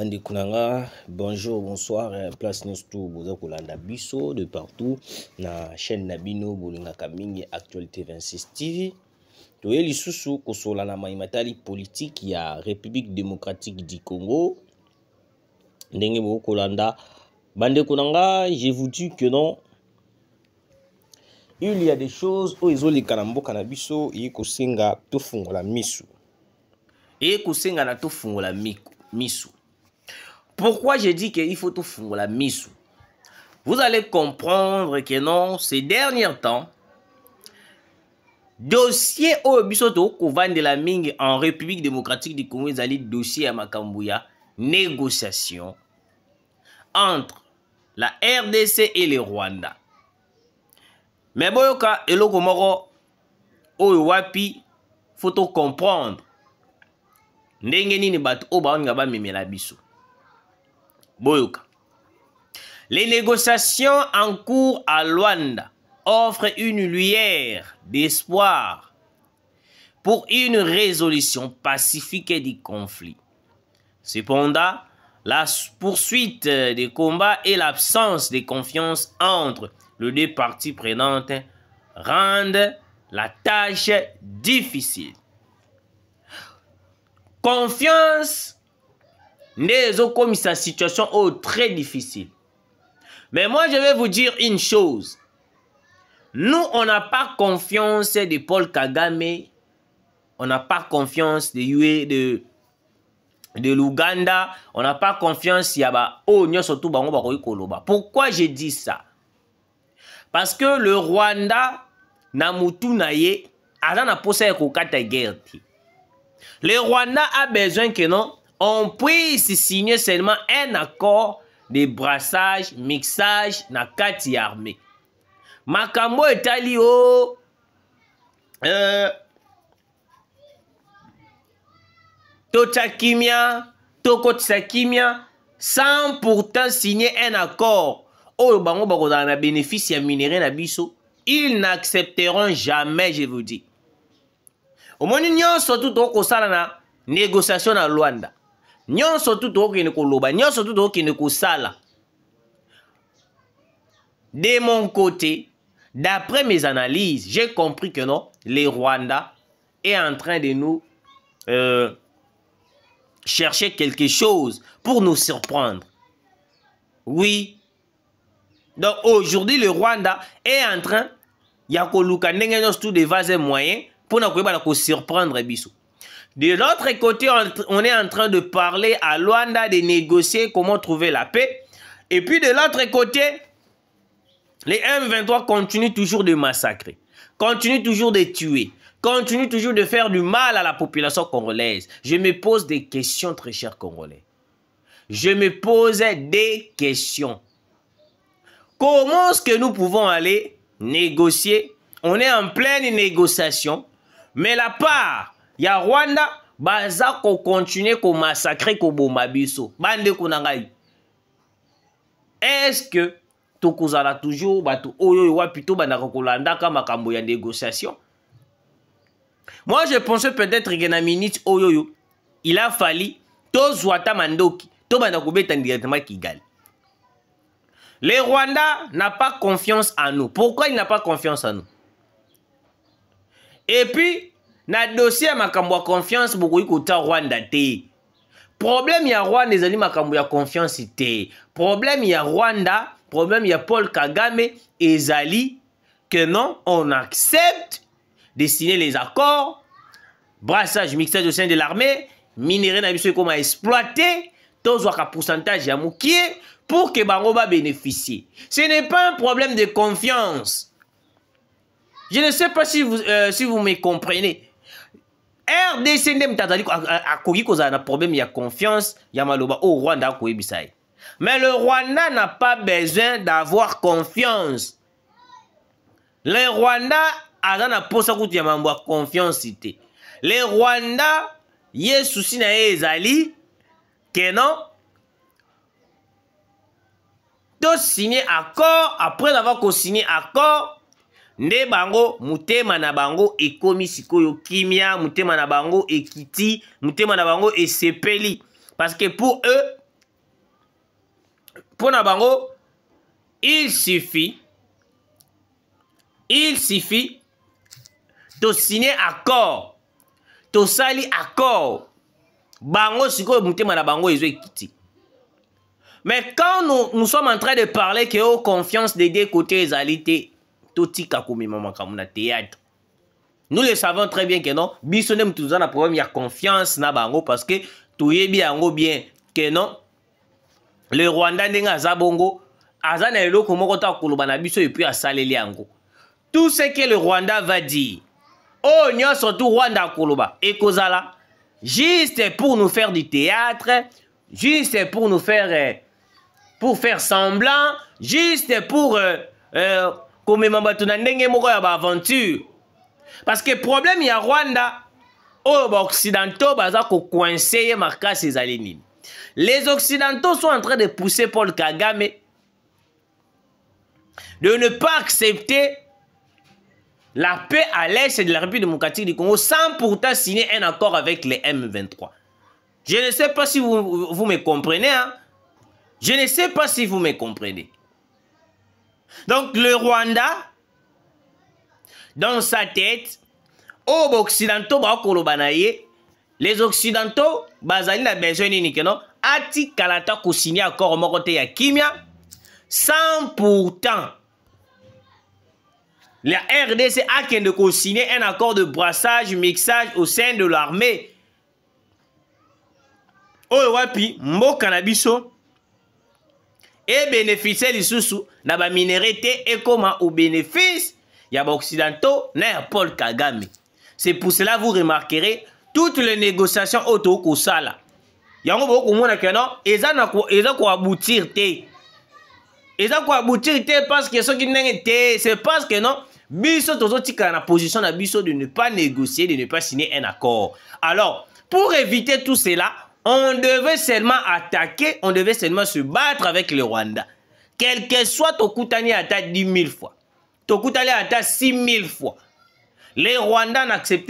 Bande Kunanga, bonjour, bonsoir, place Nosto, Boza Kolanda Biso, de partout, na chaîne Nabino, Bolinga Kamingi, Actualité 26 TV. Toye lisusu kosola na maimatali politique ya République démocratique du Congo. Ndenge Bo Kolanda, Bande Kunanga, je vous dis que non. Il y a des choses où ils ont les kanambo kanabiso, et kosinga tofungola misu. Et kosinga na tofungola misu. Pourquoi je dis qu'il faut tout faire la mise? Vous allez comprendre que non, ces derniers temps, dossier au bisoto kovan de la Ming en République démocratique du Congo, ils allaient dossier à Makambouya, négociation entre la RDC et le Rwanda. Mais boyoka eloko moko oyo wapi faut tout comprendre. Ndenge nini bato o ba nga ba memela biso. Boyoka. Les négociations en cours à Luanda offrent une lueur d'espoir pour une résolution pacifique du conflit. Cependant, la poursuite des combats et l'absence de confiance entre les deux parties prenantes rendent la tâche difficile. Confiance comme sa situation est très difficile. Mais moi, je vais vous dire une chose. Nous, on n'a pas confiance de Paul Kagame. On n'a pas confiance de l'Ouganda. On n'a pas confiance Pourquoi je dis ça? Parce que le Rwanda, Namutunaye, a posé guerre. Le Rwanda a besoin que non, on puisse signer seulement un accord de brassage, mixage, na kati armée. Makambo etali o Tochakimia, Tokotsakimia, sans pourtant signer un accord. Oh, bango bako dans la bénéfice ya minerai na biso, ils n'accepteront jamais, je vous dis. Au moins, nous surtout toko sala na négociation na Luanda. Nyon surtout toko ne koloba, nyon surtout toko ne kosala. De mon côté, d'après mes analyses, j'ai compris que non, le Rwanda est en train de nous chercher quelque chose pour nous surprendre. Oui. Donc aujourd'hui, le Rwanda est en train, il y a tout des vases moyens pour nous surprendre. De l'autre côté, on est en train de parler à Luanda, de négocier comment trouver la paix. Et puis de l'autre côté, les M23 continuent toujours de massacrer, continuent toujours de tuer, continuent toujours de faire du mal à la population congolaise. Je me pose des questions, très chers Congolais. Je me pose des questions. Comment est-ce que nous pouvons aller négocier? On est en pleine négociation, mais la part, il y a Rwanda, baza ko continuer ko massacrer ko bomba biso. Bande kunangai. Est-ce que tokozala toujours batu oyo wa plutôt bandaka kolanda ka makambo ya négociation? Moi je pensais peut-être que na minute oyo il a fallu tozwata mandoki to banda kobeta directement Kigali. Le Rwanda n'a pas confiance en nous. Pourquoi il n'a pas confiance en nous? Et puis, na dossier makambo ya confiance beaucoup kota Rwanda te. Problème ya Rwanda ezali makambo ya confiance te. Problème ya Rwanda, problème ya Paul Kagame ezali que non, on accepte de signer les accords, brassage, mixage au sein de l'armée, minerai na biso comment exploiter, tozwaka pourcentage ya mukie pour que bango ba bénéficier. Ce n'est pas un problème de confiance. Je ne sais pas si vous me comprenez. RDC ndem tazali akoki kozala na problème ya confiance ya maloba au Rwanda akoyebisa. Mais le Rwanda n'a pas besoin d'avoir confiance. Le Rwanda a na posa kutu ya mambo ya confiance ite. Le Rwanda ye souci na ezali que non to signer accord, après avoir co-signé accord, nde bango mutema na bango ekomi sikoyo kimia, mutema na bango ekiti, mutema na bango esepeli. Parce que pour eux, Pour na bango, il suffit de signer accord. De sali accord. Bango siko mutema na bango ezo ekiti. Mais quand nous sommes en train de parler que aux confiance des deux côtés égalité, tout tika komima makambo na théâtre. Nous le savons très bien que non, biso nem toujours na problème ya confiance na bango parce que toyebi yango bien que non. Le Rwanda ndenga azabongo azana eloko moko ta koloba na biso et puis asaleli yango. Tout ce que le Rwanda va dire. Oh nyo surtout Rwanda koloba ekozala juste pour nous faire du théâtre, juste pour nous faire semblant, juste pour komema bato na ndenge moko ya ba aventure. Parce que problème ya Rwanda, oh ba occidentaux baza ko coincer makasi ezali nini. Les occidentaux sont en train de pousser Paul Kagame de ne pas accepter la paix à l'est de la République démocratique du Congo sans pourtant signer un accord avec les M23. Je ne sais pas si vous me comprenez, hein? Je ne sais pas si vous me comprenez. Donc le Rwanda, dans sa tête, aux occidentaux, les occidentaux, bazali la besoin ni non, ati kalata ko signer accord moko te ya kimia, sans pourtant la RDC a qu'un de signer un accord de brassage, mixage au sein de l'armée. Oh wapi, mboka na biso et bénéficier les sous na ba minéralité et comment au bénéfice ya ba occidentaux na Paul Kagame. C'est pour cela vous remarquerez toutes les négociations auto ko sala. Yango boko mona que non, eza ko aboutir te. Eza ko aboutir te parce que ceux qui n'engagent te, c'est parce que non, biso tozo tika na position na biso de ne pas négocier, de ne pas signer un accord. Alors, pour éviter tout cela, on devait seulement attaquer, on devait seulement se battre avec le Rwanda. Quel que soit Tokutani ata 10 000 fois, Tokutani ata 6 000 fois. Les Rwandais n'acceptent